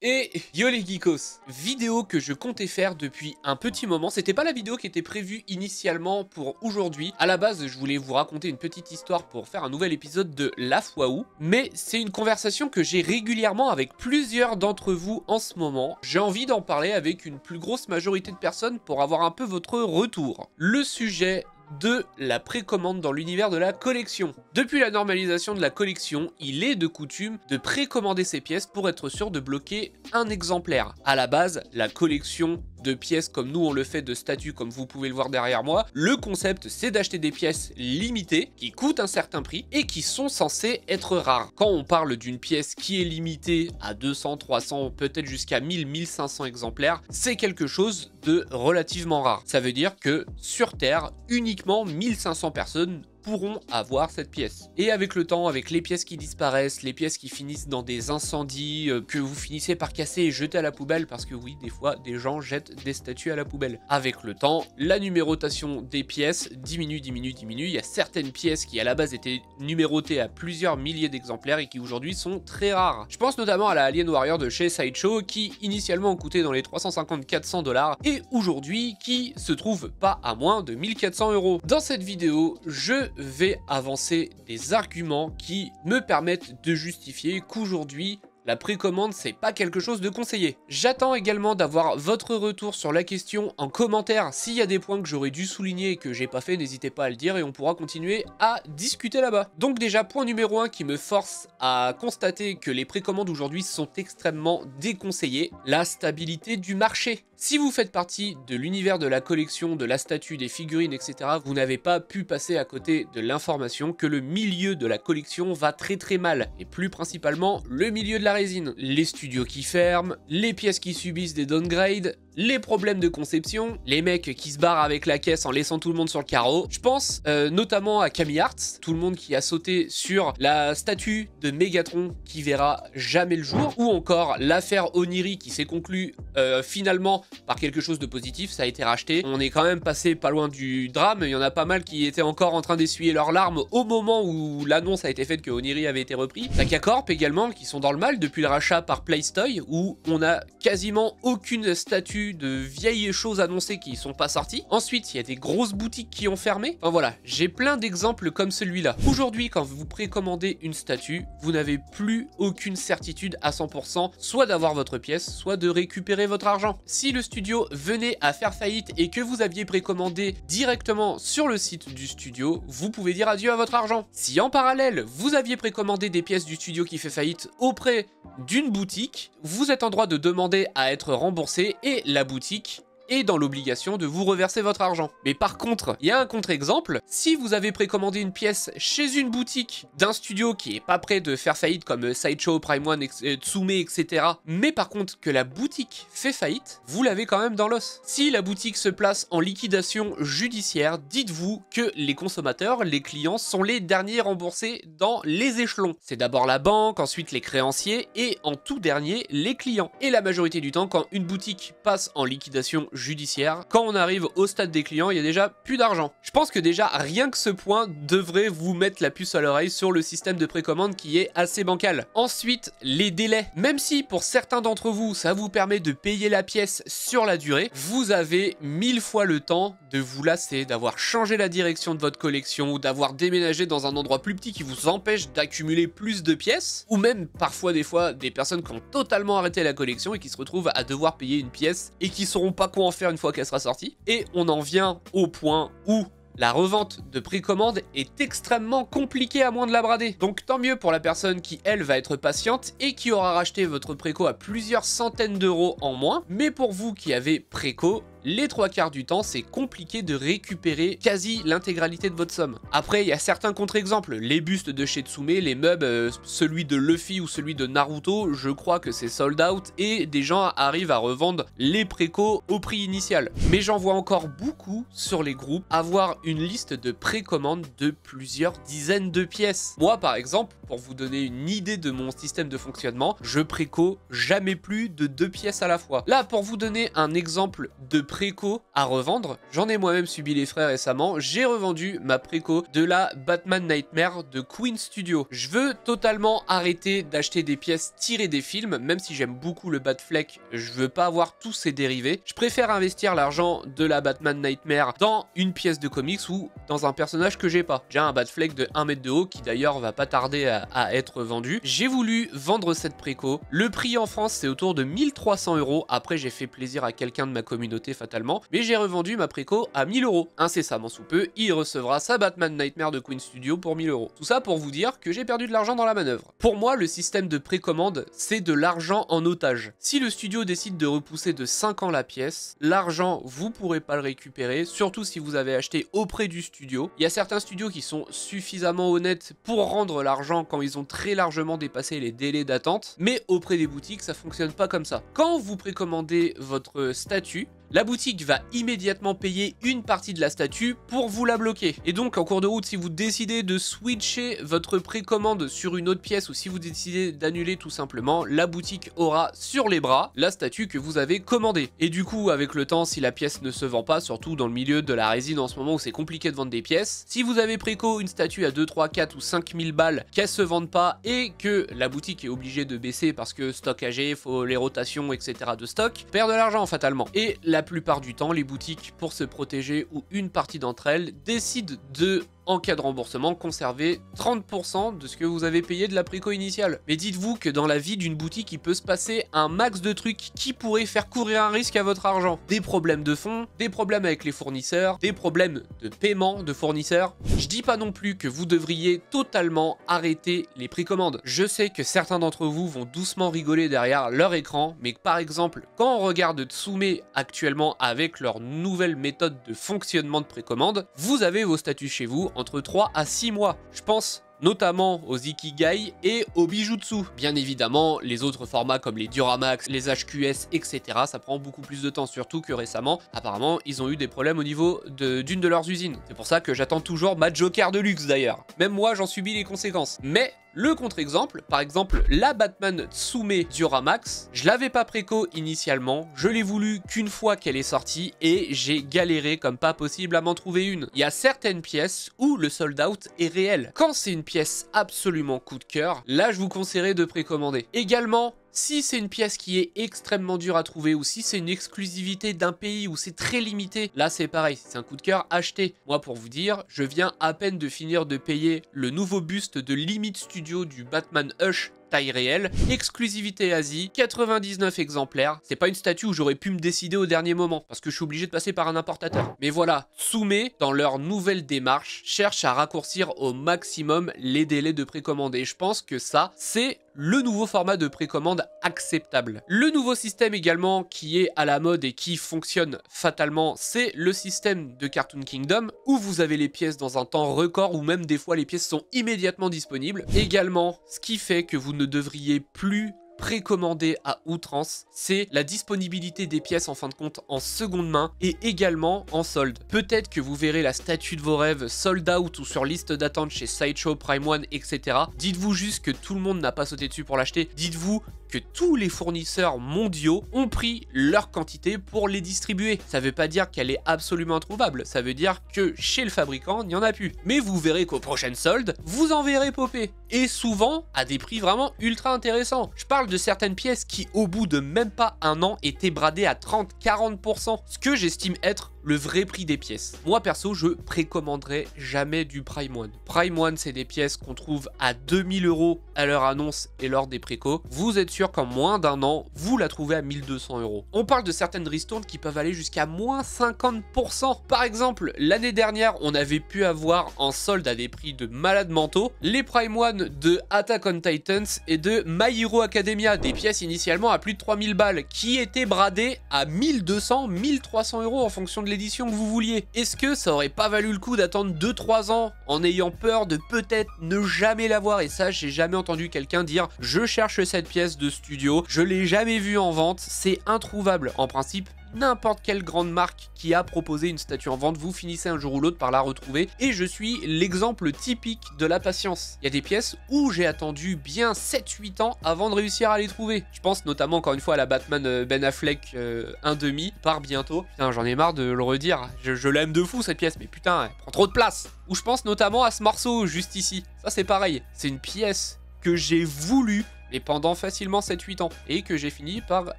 Et yo les geekos, vidéo que je comptais faire depuis un petit moment, c'était pas la vidéo qui était prévue initialement pour aujourd'hui. À la base, je voulais vous raconter une petite histoire pour faire un nouvel épisode de La Foi Où, mais c'est une conversation que j'ai régulièrement avec plusieurs d'entre vous en ce moment. J'ai envie d'en parler avec une plus grosse majorité de personnes pour avoir un peu votre retour. Le sujet de la précommande dans l'univers de la collection. Depuis la normalisation de la collection, il est de coutume de précommander ses pièces pour être sûr de bloquer un exemplaire. À la base, la collection de pièces comme nous on le fait de statues comme vous pouvez le voir derrière moi, le concept c'est d'acheter des pièces limitées qui coûtent un certain prix et qui sont censées être rares. Quand on parle d'une pièce qui est limitée à 200, 300, peut-être jusqu'à 1000, 1500 exemplaires, c'est quelque chose de relativement rare. Ça veut dire que sur Terre, uniquement 1500 personnes pourront avoir cette pièce. Et avec le temps, avec les pièces qui disparaissent, les pièces qui finissent dans des incendies, que vous finissez par casser et jeter à la poubelle, parce que oui, des fois, des gens jettent des statues à la poubelle. Avec le temps, la numérotation des pièces diminue. Il y a certaines pièces qui à la base étaient numérotées à plusieurs milliers d'exemplaires et qui aujourd'hui sont très rares. Je pense notamment à la Alien Warrior de chez Sideshow, qui initialement coûtait dans les 350-400 $ et aujourd'hui qui se trouve pas à moins de 1400 €. Dans cette vidéo, je vais avancer des arguments qui me permettent de justifier qu'aujourd'hui, la précommande, c'est pas quelque chose de conseillé. J'attends également d'avoir votre retour sur la question en commentaire. S'il y a des points que j'aurais dû souligner et que j'ai pas fait, n'hésitez pas à le dire et on pourra continuer à discuter là-bas. Donc déjà, point numéro 1 qui me force à constater que les précommandes aujourd'hui sont extrêmement déconseillées, la stabilité du marché. Si vous faites partie de l'univers de la collection, de la statue, des figurines, etc., vous n'avez pas pu passer à côté de l'information que le milieu de la collection va très très mal, et plus principalement le milieu de la résine. Les studios qui ferment, les pièces qui subissent des downgrades, les problèmes de conception, les mecs qui se barrent avec la caisse en laissant tout le monde sur le carreau. Je pense notamment à Camille Arts, tout le monde qui a sauté sur la statue de Megatron qui verra jamais le jour, ou encore l'affaire Oniri qui s'est conclue finalement par quelque chose de positif, ça a été racheté. On est quand même passé pas loin du drame, il y en a pas mal qui étaient encore en train d'essuyer leurs larmes au moment où l'annonce a été faite que Oniri avait été repris. Taka Corp également, qui sont dans le mal depuis le rachat par Playstoy, où on a quasiment aucune statue de vieilles choses annoncées qui sont pas sorties. Ensuite, il y a des grosses boutiques qui ont fermé. Enfin voilà, j'ai plein d'exemples comme celui-là. Aujourd'hui, quand vous précommandez une statue, vous n'avez plus aucune certitude à 100%, soit d'avoir votre pièce, soit de récupérer votre argent. Si le studio venait à faire faillite et que vous aviez précommandé directement sur le site du studio, vous pouvez dire adieu à votre argent. Si en parallèle, vous aviez précommandé des pièces du studio qui fait faillite auprès d'une boutique, vous êtes en droit de demander à être remboursé et la boutique est dans l'obligation de vous reverser votre argent. Mais par contre, il y a un contre-exemple, si vous avez précommandé une pièce chez une boutique d'un studio qui est pas prêt de faire faillite comme Sideshow, Prime One, Tsume, etc., mais par contre que la boutique fait faillite, vous l'avez quand même dans l'os. Si la boutique se place en liquidation judiciaire, dites-vous que les consommateurs, les clients, sont les derniers remboursés dans les échelons. C'est d'abord la banque, ensuite les créanciers et en tout dernier, les clients. Et la majorité du temps, quand une boutique passe en liquidation judiciaire, quand on arrive au stade des clients, il y a déjà plus d'argent. Je pense que déjà rien que ce point devrait vous mettre la puce à l'oreille sur le système de précommande qui est assez bancal. Ensuite, les délais. Même si pour certains d'entre vous, ça vous permet de payer la pièce sur la durée, vous avez 1000 fois le temps de vous lasser, d'avoir changé la direction de votre collection ou d'avoir déménagé dans un endroit plus petit qui vous empêche d'accumuler plus de pièces, ou même parfois des fois des personnes qui ont totalement arrêté la collection et qui se retrouvent à devoir payer une pièce et qui sauront pas quoi en faire une fois qu'elle sera sortie. Et on en vient au point où la revente de précommande est extrêmement compliquée à moins de la brader. Donc tant mieux pour la personne qui, elle, va être patiente et qui aura racheté votre préco à plusieurs centaines d'euros en moins. Mais pour vous qui avez préco, les 3/4 du temps, c'est compliqué de récupérer quasi l'intégralité de votre somme. Après, il y a certains contre-exemples. Les bustes de chez Tsume, les meubles, celui de Luffy ou celui de Naruto, je crois que c'est sold out et des gens arrivent à revendre les précos au prix initial. Mais j'en vois encore beaucoup sur les groupes avoir une liste de précommandes de plusieurs dizaines de pièces. Moi, par exemple, pour vous donner une idée de mon système de fonctionnement, je préco jamais plus de 2 pièces à la fois. Là, pour vous donner un exemple de préco à revendre, j'en ai moi-même subi les frais récemment, j'ai revendu ma préco de la Batman Nightmare de Queen Studio. Je veux totalement arrêter d'acheter des pièces tirées des films, même si j'aime beaucoup le Batfleck, je veux pas avoir tous ses dérivés. Je préfère investir l'argent de la Batman Nightmare dans une pièce de comics ou dans un personnage que j'ai pas. J'ai un Batfleck de 1 mètre de haut qui d'ailleurs va pas tarder à être vendu. J'ai voulu vendre cette préco. Le prix en France c'est autour de 1300 €. Après j'ai fait plaisir à quelqu'un de ma communauté fatalement, mais j'ai revendu ma préco à 1000 €. Incessamment sous peu, il recevra sa Batman Nightmare de Queen Studio pour 1000 €. Tout ça pour vous dire que j'ai perdu de l'argent dans la manœuvre. Pour moi, le système de précommande, c'est de l'argent en otage. Si le studio décide de repousser de 5 ans la pièce, l'argent, vous pourrez pas le récupérer, surtout si vous avez acheté auprès du studio. Il y a certains studios qui sont suffisamment honnêtes pour rendre l'argent quand ils ont très largement dépassé les délais d'attente, mais auprès des boutiques, ça fonctionne pas comme ça. Quand vous précommandez votre statue, la boutique va immédiatement payer une partie de la statue pour vous la bloquer. Et donc en cours de route, si vous décidez de switcher votre précommande sur une autre pièce ou si vous décidez d'annuler tout simplement, la boutique aura sur les bras la statue que vous avez commandée. Et du coup, avec le temps, si la pièce ne se vend pas, surtout dans le milieu de la résine en ce moment où c'est compliqué de vendre des pièces, si vous avez préco une statue à 2, 3, 4 ou 5000 balles, qu'elle se vende pas et que la boutique est obligée de baisser parce que stock âgé, faut les rotations, etc. de stock, perd de l'argent fatalement. Et la plupart du temps, les boutiques, pour se protéger ou une partie d'entre elles, décident de, en cas de remboursement, conserver 30% de ce que vous avez payé de la préco initiale. Mais dites-vous que dans la vie d'une boutique, il peut se passer un max de trucs qui pourraient faire courir un risque à votre argent. Des problèmes de fonds, des problèmes avec les fournisseurs, des problèmes de paiement de fournisseurs. Je dis pas non plus que vous devriez totalement arrêter les précommandes. Je sais que certains d'entre vous vont doucement rigoler derrière leur écran, mais par exemple, quand on regarde Tsume actuellement avec leur nouvelle méthode de fonctionnement de précommande, vous avez vos statuts chez vous entre 3 à 6 mois. Je pense notamment aux Ikigai et aux Bijutsu. Bien évidemment, les autres formats comme les Duramax, les HQS, etc. ça prend beaucoup plus de temps, surtout que récemment, apparemment, ils ont eu des problèmes au niveau d'une de leurs usines. C'est pour ça que j'attends toujours ma Joker de luxe d'ailleurs. Même moi, j'en subis les conséquences. Mais le contre-exemple, par exemple, la Batman Tsume Duramax, je l'avais pas préco initialement, je l'ai voulu qu'une fois qu'elle est sortie et j'ai galéré comme pas possible à m'en trouver une. Il y a certaines pièces où le sold out est réel. Quand c'est une pièce absolument coup de cœur, là je vous conseillerais de précommander. Également, si c'est une pièce qui est extrêmement dure à trouver ou si c'est une exclusivité d'un pays où c'est très limité, là c'est pareil, c'est un coup de cœur, achetez. Moi pour vous dire, je viens à peine de finir de payer le nouveau buste de Limit Studio du Batman Hush taille réelle, exclusivité Asie, 99 exemplaires. C'est pas une statue où j'aurais pu me décider au dernier moment, parce que je suis obligé de passer par un importateur. Mais voilà, Tsume, dans leur nouvelle démarche, cherche à raccourcir au maximum les délais de précommande. Et je pense que ça, c'est le nouveau format de précommande acceptable. Le nouveau système également qui est à la mode et qui fonctionne fatalement, c'est le système de Cartoon Kingdom, où vous avez les pièces dans un temps record, ou même des fois les pièces sont immédiatement disponibles. Également, ce qui fait que vous ne devriez plus précommander à outrance, c'est la disponibilité des pièces en fin de compte en seconde main et également en solde. Peut-être que vous verrez la statue de vos rêves sold out ou sur liste d'attente chez Sideshow, Prime One, etc. Dites-vous juste que tout le monde n'a pas sauté dessus pour l'acheter. Dites-vous que tous les fournisseurs mondiaux ont pris leur quantité pour les distribuer. Ça veut pas dire qu'elle est absolument introuvable, ça veut dire que chez le fabricant, il n'y en a plus. Mais vous verrez qu'aux prochaines soldes, vous en verrez popper. Et souvent, à des prix vraiment ultra intéressants. Je parle de certaines pièces qui, au bout de même pas un an, étaient bradées à 30-40%. Ce que j'estime être le vrai prix des pièces. Moi perso, je précommanderai jamais du Prime One. Prime One, c'est des pièces qu'on trouve à 2000 € à leur annonce et lors des précos. Vous êtes sûr qu'en moins d'un an, vous la trouvez à 1200 €. On parle de certaines ristournes qui peuvent aller jusqu'à moins 50%. Par exemple, l'année dernière, on avait pu avoir en solde à des prix de malades mentaux les Prime One de Attack on Titans et de My Hero Academia, des pièces initialement à plus de 3000 balles qui étaient bradées à 1200-1300 € en fonction de l'édition que vous vouliez. Est-ce que ça aurait pas valu le coup d'attendre 2-3 ans en ayant peur de peut-être ne jamais l'avoir? Et ça, j'ai jamais entendu quelqu'un dire je cherche cette pièce de studio, je l'ai jamais vue en vente, c'est introuvable. En principe, n'importe quelle grande marque qui a proposé une statue en vente, vous finissez un jour ou l'autre par la retrouver. Et je suis l'exemple typique de la patience. Il y a des pièces où j'ai attendu bien 7-8 ans avant de réussir à les trouver. Je pense notamment encore une fois à la Batman Ben Affleck 1,5 part bientôt. Putain, j'en ai marre de le redire. Je l'aime de fou cette pièce, mais putain, elle prend trop de place. Ou je pense notamment à ce morceau juste ici. Ça c'est pareil. C'est une pièce que j'ai voulu, mais pendant facilement 7-8 ans, et que j'ai fini par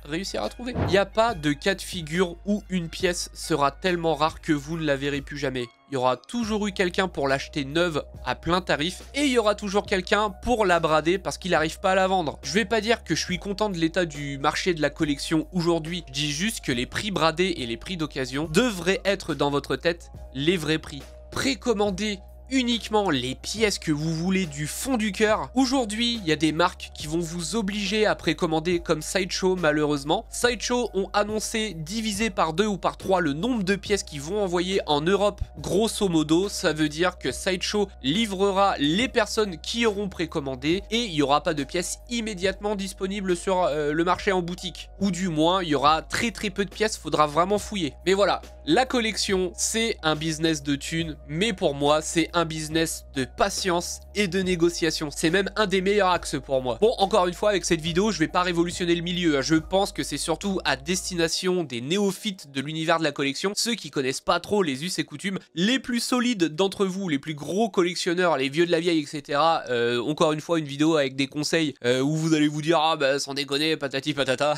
réussir à trouver. Il n'y a pas de cas de figure où une pièce sera tellement rare que vous ne la verrez plus jamais. Il y aura toujours eu quelqu'un pour l'acheter neuve à plein tarif, et il y aura toujours quelqu'un pour la brader parce qu'il n'arrive pas à la vendre. Je vais pas dire que je suis content de l'état du marché de la collection aujourd'hui, je dis juste que les prix bradés et les prix d'occasion devraient être dans votre tête les vrais prix. Précommandez uniquement les pièces que vous voulez du fond du cœur. Aujourd'hui, il y a des marques qui vont vous obliger à précommander comme Sideshow malheureusement. Sideshow ont annoncé diviser par 2 ou par 3 le nombre de pièces qu'ils vont envoyer en Europe. Grosso modo, ça veut dire que Sideshow livrera les personnes qui auront précommandé et il n'y aura pas de pièces immédiatement disponibles sur le marché en boutique. Ou du moins, il y aura très peu de pièces, faudra vraiment fouiller. Mais voilà, la collection, c'est un business de thunes, mais pour moi, c'est un business de patience et de négociation. C'est même un des meilleurs axes pour moi. Bon, encore une fois, avec cette vidéo, je vais pas révolutionner le milieu. Je pense que c'est surtout à destination des néophytes de l'univers de la collection, ceux qui connaissent pas trop les us et coutumes, les plus solides d'entre vous, les plus gros collectionneurs, les vieux de la vieille, etc. Encore une fois, une vidéo avec des conseils où vous allez vous dire « Ah bah sans déconner, patati patata »,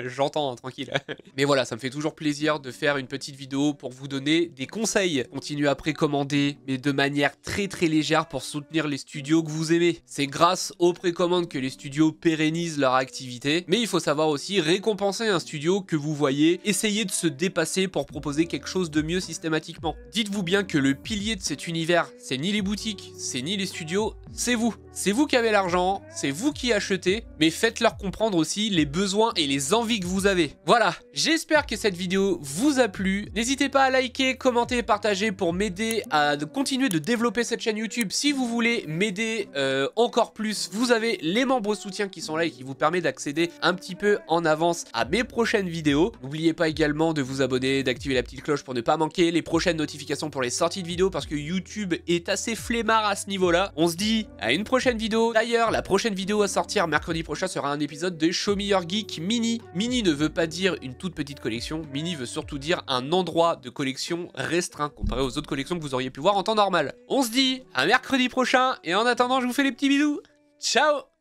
j'entends, hein, tranquille. Mais voilà, ça me fait toujours plaisir de faire une petite vidéo pour vous donner des conseils. Continuez à précommander, mais de manière très légère pour soutenir les studios que vous aimez. C'est grâce aux précommandes que les studios pérennisent leur activité, mais il faut savoir aussi récompenser un studio que vous voyez essayer de se dépasser pour proposer quelque chose de mieux systématiquement. Dites-vous bien que le pilier de cet univers, c'est ni les boutiques, c'est ni les studios, c'est vous. C'est vous qui avez l'argent, c'est vous qui achetez, mais faites-leur comprendre aussi les besoins et les envies que vous avez. Voilà, j'espère que cette vidéo vous a plu. N'hésitez pas à liker, commenter, partager pour m'aider à continuer de développer cette chaîne YouTube. Si vous voulez m'aider encore plus, vous avez les membres soutiens qui sont là et qui vous permettent d'accéder un petit peu en avance à mes prochaines vidéos. N'oubliez pas également de vous abonner, d'activer la petite cloche pour ne pas manquer les prochaines notifications pour les sorties de vidéos parce que YouTube est assez flemmard à ce niveau-là. On se dit à une prochaine vidéo. D'ailleurs, la prochaine vidéo à sortir mercredi prochain sera un épisode de Show Me Your Geek Mini. Mini ne veut pas dire une toute petite collection, Mini veut surtout dire un endroit de collection restreint comparé aux autres collections que vous auriez pu voir en temps normal. On se dit à mercredi prochain et en attendant, je vous fais les petits bisous. Ciao!